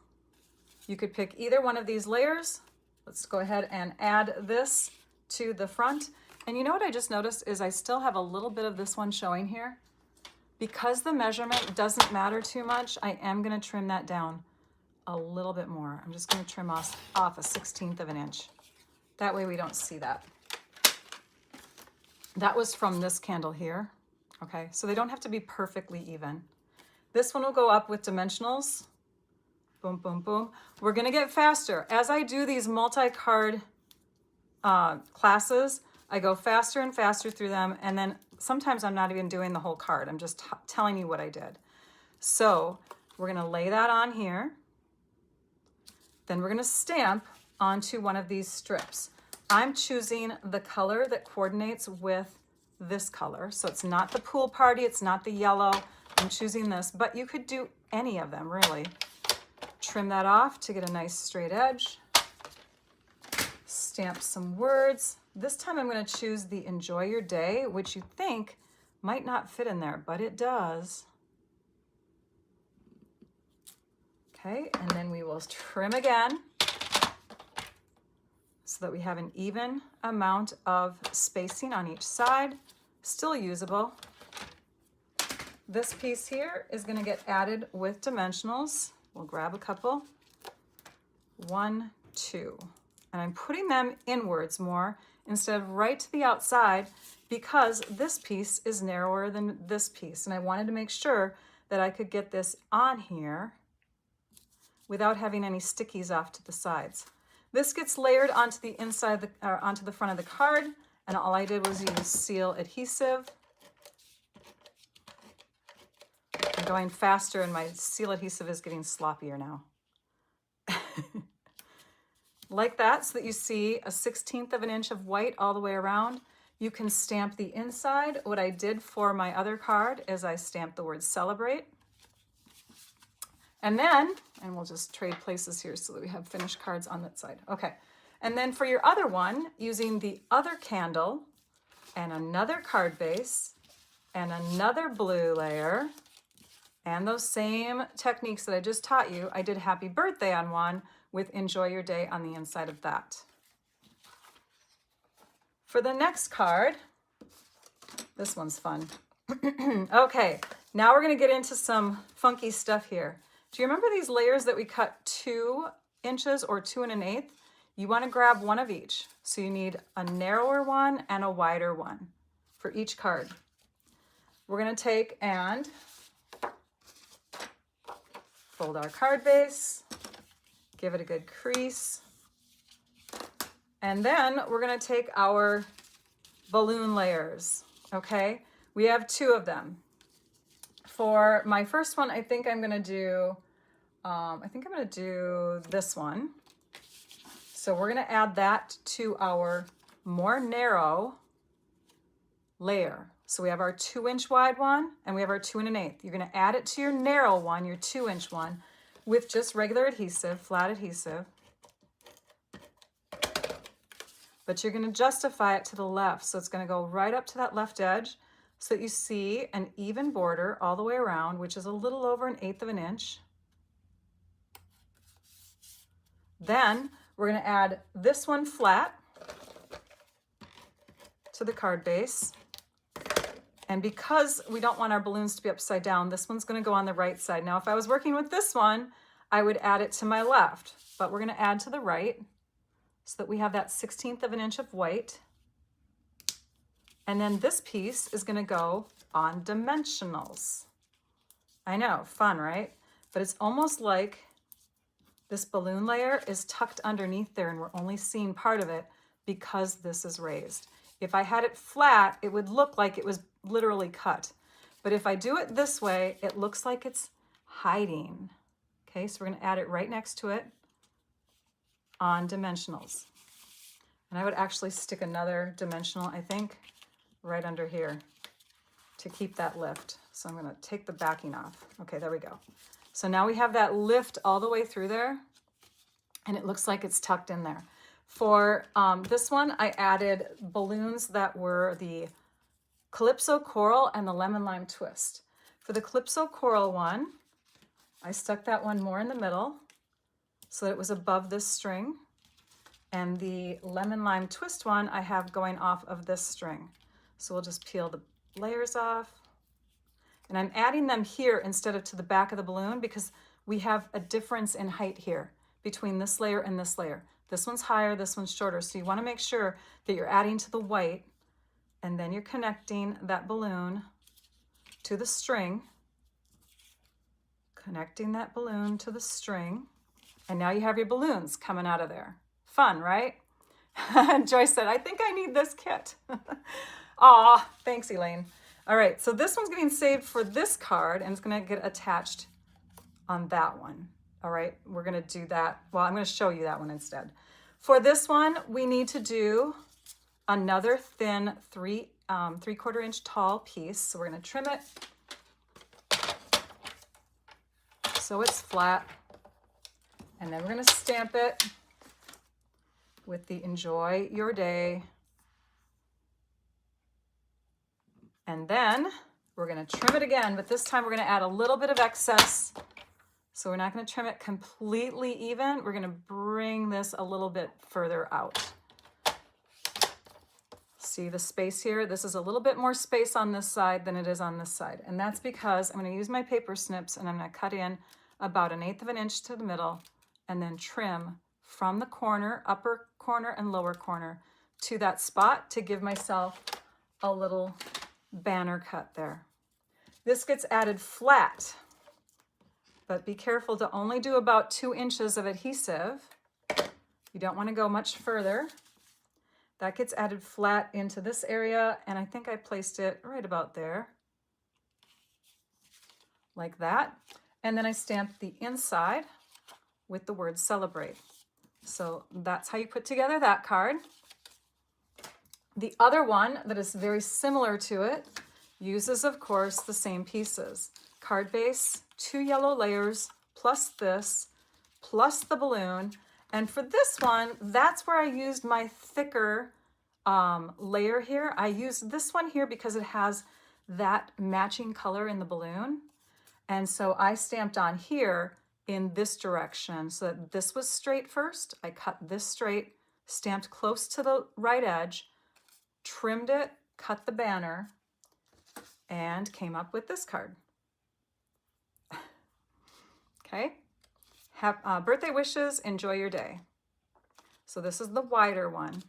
You could pick either one of these layers. Let's go ahead and add this to the front. And you know what I just noticed is I still have a little bit of this one showing here. Because the measurement doesn't matter too much, I am going to trim that down a little bit more. I'm just going to trim off a 1/16 of an inch. That way we don't see that. That was from this candle here. Okay, so they don't have to be perfectly even. This one will go up with dimensionals. Boom, boom, boom. We're going to get faster. As I do these multi-card classes, I go faster and faster through them, and then sometimes I'm not even doing the whole card. I'm just telling you what I did. So we're going to lay that on here. Then we're going to stamp onto one of these strips. I'm choosing the color that coordinates with this color. So it's not the pool party, it's not the yellow. I'm choosing this, but you could do any of them really. Trim that off to get a nice straight edge. Stamp some words. This time I'm going to choose the enjoy your day, which you think might not fit in there, but it does. Okay, and then we will trim again so that we have an even amount of spacing on each side, still usable. This piece here is going to get added with dimensionals. We'll grab a couple. 1, 2. And I'm putting them inwards more instead of right to the outside because this piece is narrower than this piece. And I wanted to make sure that I could get this on here without having any stickies off to the sides. This gets layered onto the inside, onto the front of the card. And all I did was use seal adhesive. I'm going faster and my seal adhesive is getting sloppier now. Like that, so that you see a 1/16 of an inch of white all the way around. You can stamp the inside. What I did for my other card is I stamped the word celebrate. And then, and we'll just trade places here so that we have finished cards on that side. Okay, and then for your other one, using the other candle and another card base and another blue layer and those same techniques that I just taught you, I did happy birthday on one with enjoy your day on the inside of that. For the next card, this one's fun. Okay, now we're gonna get into some funky stuff here. Do you remember these layers that we cut 2 inches or 2 1/8? You wanna grab one of each. So you need a narrower one and a wider one for each card. We're gonna take and fold our card base, give it a good crease, and then we're going to take our balloon layers, okay? We have 2 of them. For my first one, I think I'm going to do, this one. So we're going to add that to our more narrow layer. So we have our 2 inch wide one and we have our 2 1/8. You're going to add it to your narrow one, your 2 inch one. with just regular adhesive, flat adhesive. But you're going to justify it to the left. So it's going to go right up to that left edge so that you see an even border all the way around, which is a little over 1/8 of an inch. Then we're going to add this one flat to the card base. And because we don't want our balloons to be upside down, this one's going to go on the right side. Now, if I was working with this one, I would add it to my left, but we're going to add to the right so that we have that 1/16 of an inch of white. And then this piece is going to go on dimensionals. I know, fun, right? But it's almost like this balloon layer is tucked underneath there and we're only seeing part of it because this is raised. If I had it flat, it would look like it was literally cut. But if I do it this way, it looks like it's hiding. Okay, so we're going to add it right next to it on dimensionals. And I would actually stick another dimensional, I think, right under here to keep that lift. So I'm going to take the backing off. Okay, there we go. So now we have that lift all the way through there, and it looks like it's tucked in there. For this one, I added balloons that were the Calypso Coral and the Lemon Lime Twist. For the Calypso Coral one, I stuck that one more in the middle so that it was above this string. And the Lemon Lime Twist one I have going off of this string. So we'll just peel the layers off. And I'm adding them here instead of to the back of the balloon because we have a difference in height here between this layer and this layer. This one's higher, this one's shorter. So you want to make sure that you're adding to the white and then you're connecting that balloon to the string. Connecting that balloon to the string. And now you have your balloons coming out of there. Fun, right? Joyce said, I think I need this kit. Aw, thanks, Elaine. All right, so this one's getting saved for this card and it's gonna get attached on that one. All right, we're gonna do that. Well, I'm gonna show you that one instead. For this one, we need to do another thin 3/4 inch tall piece. So we're gonna trim it so it's flat. And then we're gonna stamp it with the Enjoy Your Day. And then we're gonna trim it again, but this time we're gonna add a little bit of excess. So we're not gonna trim it completely even. We're gonna bring this a little bit further out. See the space here? This is a little bit more space on this side than it is on this side. And that's because I'm gonna use my paper snips and I'm gonna cut in about 1/8 of an inch to the middle and then trim from the corner, upper corner and lower corner to that spot to give myself a little banner cut there. This gets added flat, but be careful to only do about 2 inches of adhesive. You don't want to go much further. That gets added flat into this area, and I think I placed it right about there, like that. And then I stamped the inside with the word Celebrate. So that's how you put together that card. The other one that is very similar to it uses, of course, the same pieces. Card base, 2 yellow layers, plus this, plus the balloon. And for this one, that's where I used my thicker layer here. I used this one here because it has that matching color in the balloon. And so I stamped on here in this direction so that this was straight first. I cut this straight, stamped close to the right edge, trimmed it, cut the banner, and came up with this card. Okay, have birthday wishes, enjoy your day. So this is the wider one.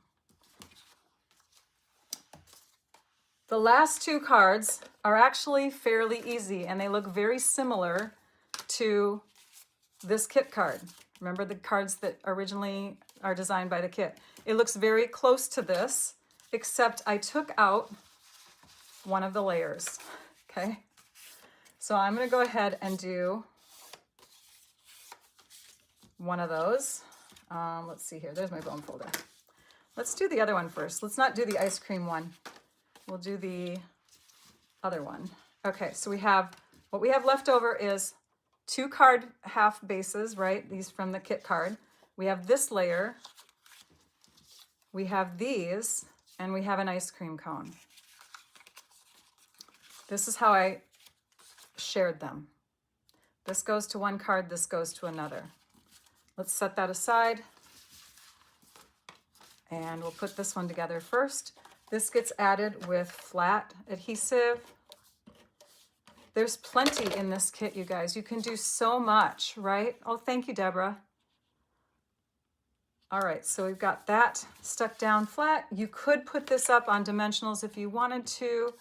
The last 2 cards are actually fairly easy and they look very similar to this kit card. Remember the cards that originally are designed by the kit. It looks very close to this, except I took out one of the layers, okay? So I'm gonna go ahead and do one of those. Let's see here, there's my bone folder. Let's do the other one first. Let's not do the ice cream one. We'll do the other one. Okay, so what we have left over is 2 card half bases, right? These from the kit card. We have this layer. We have these, and we have an ice cream cone. This is how I shared them. This goes to one card, this goes to another. Let's set that aside. And we'll put this one together first. This gets added with flat adhesive. There's plenty in this kit, you guys. You can do so much, right? Oh, thank you, Deborah. All right, so we've got that stuck down flat. You could put this up on dimensionals if you wanted to.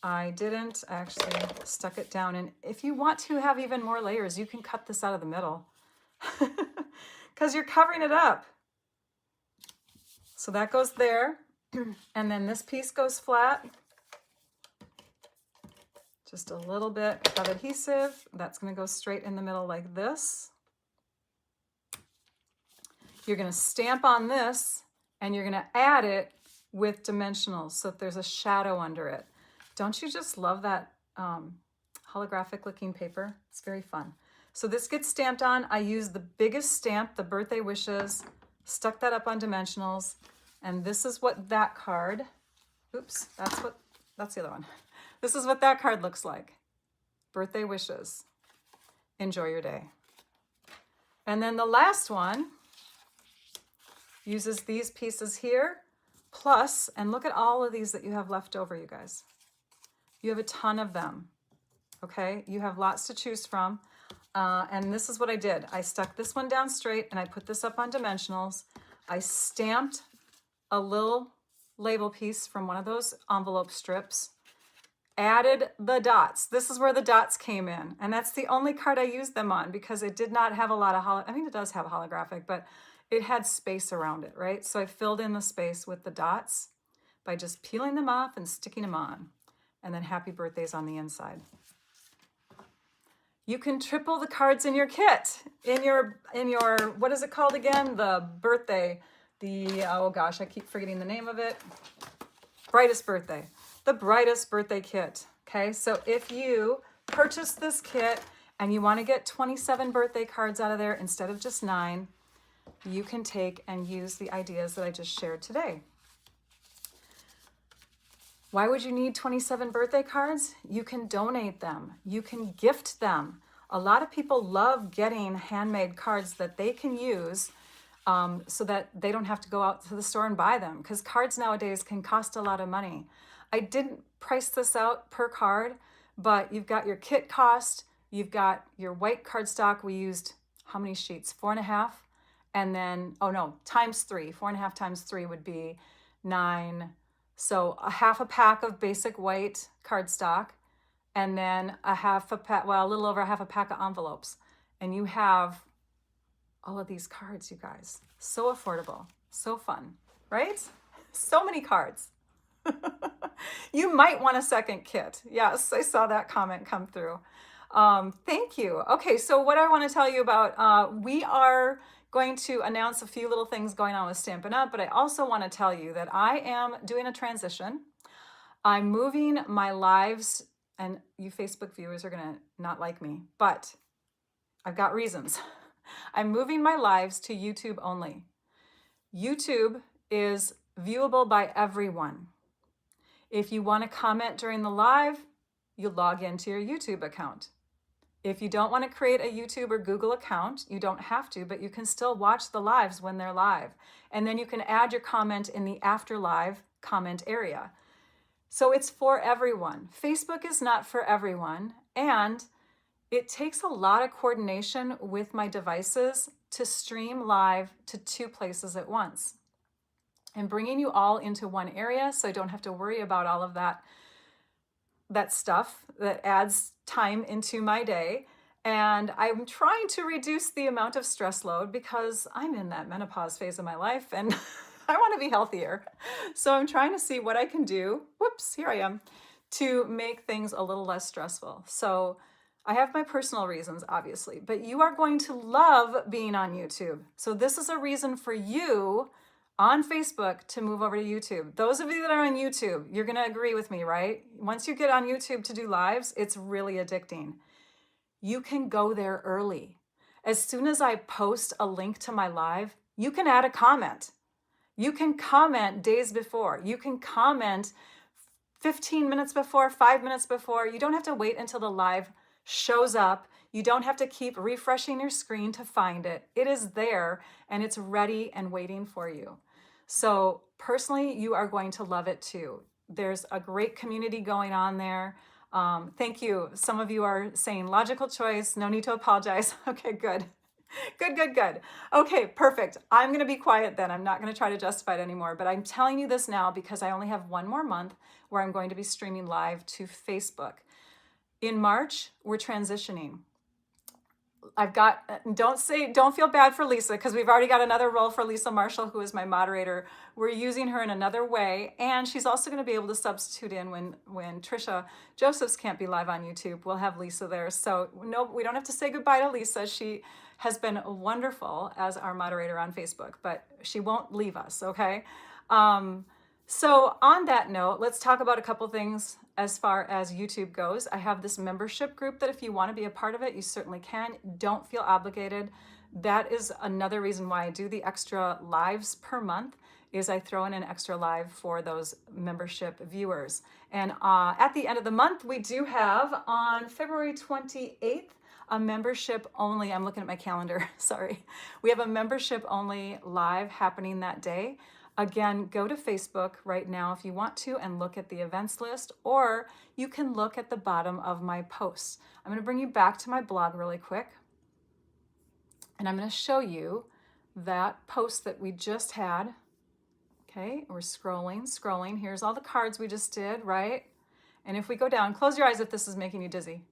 I didn't. I actually stuck it down. And if you want to have even more layers, you can cut this out of the middle because you're covering it up. So that goes there. And then this piece goes flat. Just a little bit of adhesive. That's going to go straight in the middle like this. You're going to stamp on this and you're going to add it with dimensionals so that there's a shadow under it. Don't you just love that holographic looking paper? It's very fun. So this gets stamped on. I used the biggest stamp, the birthday wishes, stuck that up on dimensionals. And this is what that card, oops, that's the other one. This is what that card looks like. Birthday wishes. Enjoy your day. And then the last one uses these pieces here, plus, and look at all of these that you have left over, you guys. You have a ton of them, okay? You have lots to choose from. And this is what I did. I stuck this one down straight and I put this up on dimensionals. I stamped a little label piece from one of those envelope strips, added the dots. This is where the dots came in. And that's the only card I used them on because it did not have a lot of, I mean, it does have a holographic, but it had space around it, right? So I filled in the space with the dots by just peeling them off and sticking them on. And then happy birthdays on the inside. You can triple the cards in your kit, in your what is it called again? The birthday, oh gosh, I keep forgetting the name of it. Brightest birthday, the Brightest birthday kit. Okay, so if you purchase this kit and you want to get 27 birthday cards out of there instead of just 9, you can take and use the ideas that I just shared today. Why would you need 27 birthday cards? You can donate them. You can gift them. A lot of people love getting handmade cards that they can use so that they don't have to go out to the store and buy them, because cards nowadays can cost a lot of money. I didn't price this out per card, but you've got your kit cost, you've got your white cardstock. We used how many sheets? 4.5. And then, oh no, times 3. 4.5 times 3 would be 9. So a half a pack of basic white cardstock, and then a little over a half a pack of envelopes. And you have all of these cards, you guys. So affordable, so fun, right? So many cards. You might want a second kit. Yes, I saw that comment come through. Thank you. Okay, so what I want to tell you about, we are going to announce a few little things going on with Stampin' Up, but I also want to tell you that I am doing a transition. I'm moving my lives, and you Facebook viewers are going to not like me, but I've got reasons. I'm moving my lives to YouTube only. YouTube is viewable by everyone. If you want to comment during the live, you log into your YouTube account. If you don't want to create a YouTube or Google account, you don't have to, but you can still watch the lives when they're live. And then you can add your comment in the after live comment area. So it's for everyone. Facebook is not for everyone, and it takes a lot of coordination with my devices to stream live to 2 places at once. And bringing you all into one area so I don't have to worry about all of that stuff that adds time into my day. And I'm trying to reduce the amount of stress load because I'm in that menopause phase of my life and I want to be healthier. So I'm trying to see what I can do, whoops, here I am, to make things a little less stressful. So I have my personal reasons, obviously, but you are going to love being on YouTube. So this is a reason for you on Facebook to move over to YouTube. Those of you that are on YouTube, you're going to agree with me, right? Once you get on YouTube to do lives, it's really addicting. you can go there early. As soon as I post a link to my live, you can add a comment. You can comment days before. You can comment 15 minutes before, 5 minutes before. You don't have to wait until the live shows up. You don't have to keep refreshing your screen to find it. It is there and it's ready and waiting for you. So personally, you are going to love it too. There's a great community going on there. Thank you. Some of you are saying logical choice. No need to apologize. Okay, good. Good. Okay, perfect. I'm going to be quiet then. I'm not going to try to justify it anymore, but I'm telling you this now because I only have one more month where I'm going to be streaming live to Facebook. In March, we're transitioning. Don't feel bad for Lisa because we've already got another role for Lisa Marshall, who is my moderator. We're using her in another way, and she's also going to be able to substitute in when Trisha Josephs can't be live on YouTube. We'll have Lisa there. So no, we don't have to say goodbye to Lisa. She has been wonderful as our moderator on Facebook, but she won't leave us, okay? So on that note, let's talk about a couple things as far as YouTube goes. I have this membership group that if you want to be a part of it, you certainly can. Don't feel obligated. That is another reason why I do the extra lives per month, is I throw in an extra live for those membership viewers. And at the end of the month, we do have on February 28th, a membership only, I'm looking at my calendar, sorry. We have a membership only live happening that day. Again, go to Facebook right now if you want to and look at the events list, or you can look at the bottom of my posts. I'm going to bring you back to my blog really quick, and I'm going to show you that post that we just had. Okay, we're scrolling. Here's all the cards we just did, right? And if we go down, close your eyes if this is making you dizzy.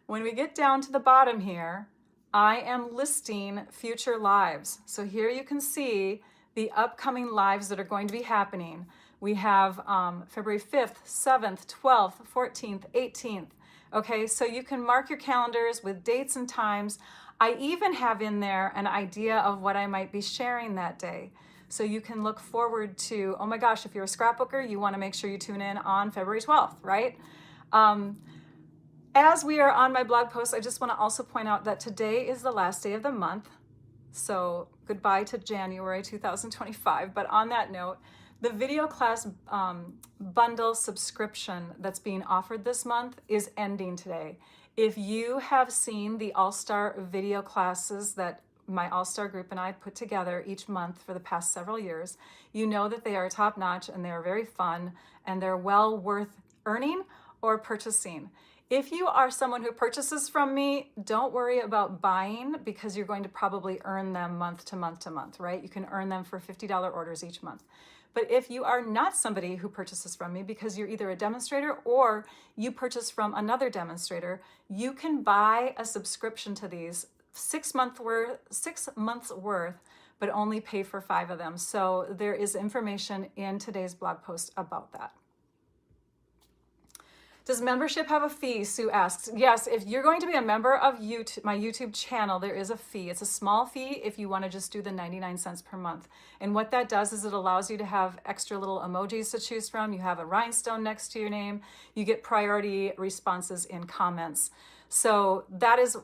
When we get down to the bottom here, I am listing future lives. So here you can see the upcoming lives that are going to be happening. We have February 5th, 7th, 12th, 14th, 18th. Okay, so you can mark your calendars with dates and times. I even have in there an idea of what I might be sharing that day. So you can look forward to, oh my gosh, if you're a scrapbooker, you want to make sure you tune in on February 12th, right? As we are on my blog post, I just want to also point out that today is the last day of the month. So goodbye to January 2025. But on that note, the video class bundle subscription that's being offered this month is ending today. If you have seen the All-Star video classes that my All-Star group and I put together each month for the past several years, you know that they are top-notch and they are very fun and they're well worth earning or purchasing. If you are someone who purchases from me, don't worry about buying because you're going to probably earn them month to month to month, right? You can earn them for $50 orders each month. But if you are not somebody who purchases from me because you're either a demonstrator or you purchase from another demonstrator, you can buy a subscription to these 6 months worth, but only pay for 5 of them. So there is information in today's blog post about that. Does membership have a fee? Sue asks. Yes, if you're going to be a member of my YouTube channel, there is a fee. It's a small fee if you want to just do the 99 cents per month. And what that does is it allows you to have extra little emojis to choose from. You have a rhinestone next to your name. You get priority responses in comments. So that is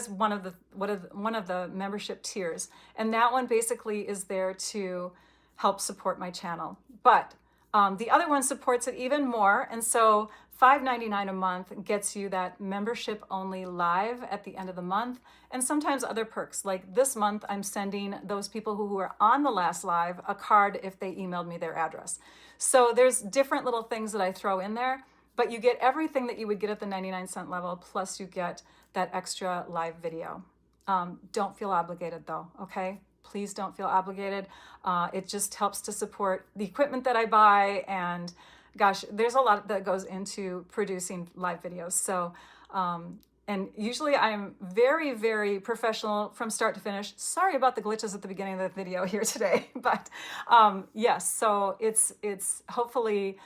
one of the membership tiers. And that one basically is there to help support my channel. But the other one supports it even more. And so $5.99 a month gets you that membership only live at the end of the month, and sometimes other perks. Like this month, I'm sending those people who were on the last live a card if they emailed me their address. So there's different little things that I throw in there, but you get everything that you would get at the 99-cent level, plus you get that extra live video. Don't feel obligated though, okay? Please don't feel obligated. It just helps to support the equipment that I buy, and gosh, there's a lot that goes into producing live videos. So, and usually I'm very, very professional from start to finish. Sorry about the glitches at the beginning of the video here today, but yes, so it's hopefully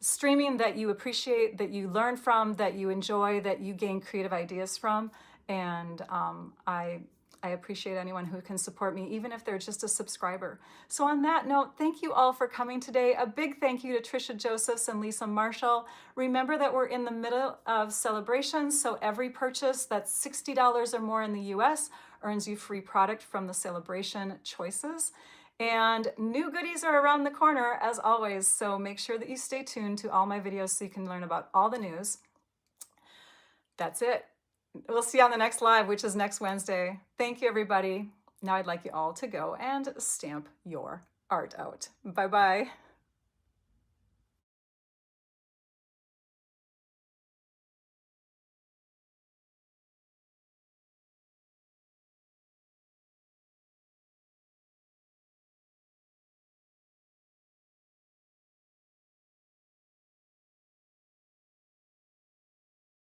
streaming that you appreciate, that you learn from, that you enjoy, that you gain creative ideas from. And I I appreciate anyone who can support me, even if they're just a subscriber. So on that note, thank you all for coming today. A big thank you to Trisha Josephs and Lisa Marshall. Remember that we're in the middle of celebrations, so every purchase that's $60 or more in the US earns you free product from the celebration choices. And new goodies are around the corner, as always, so make sure that you stay tuned to all my videos so you can learn about all the news. That's it. We'll see you on the next live, which is next Wednesday. Thank you, everybody. Now I'd like you all to go and stamp your art out. Bye-bye.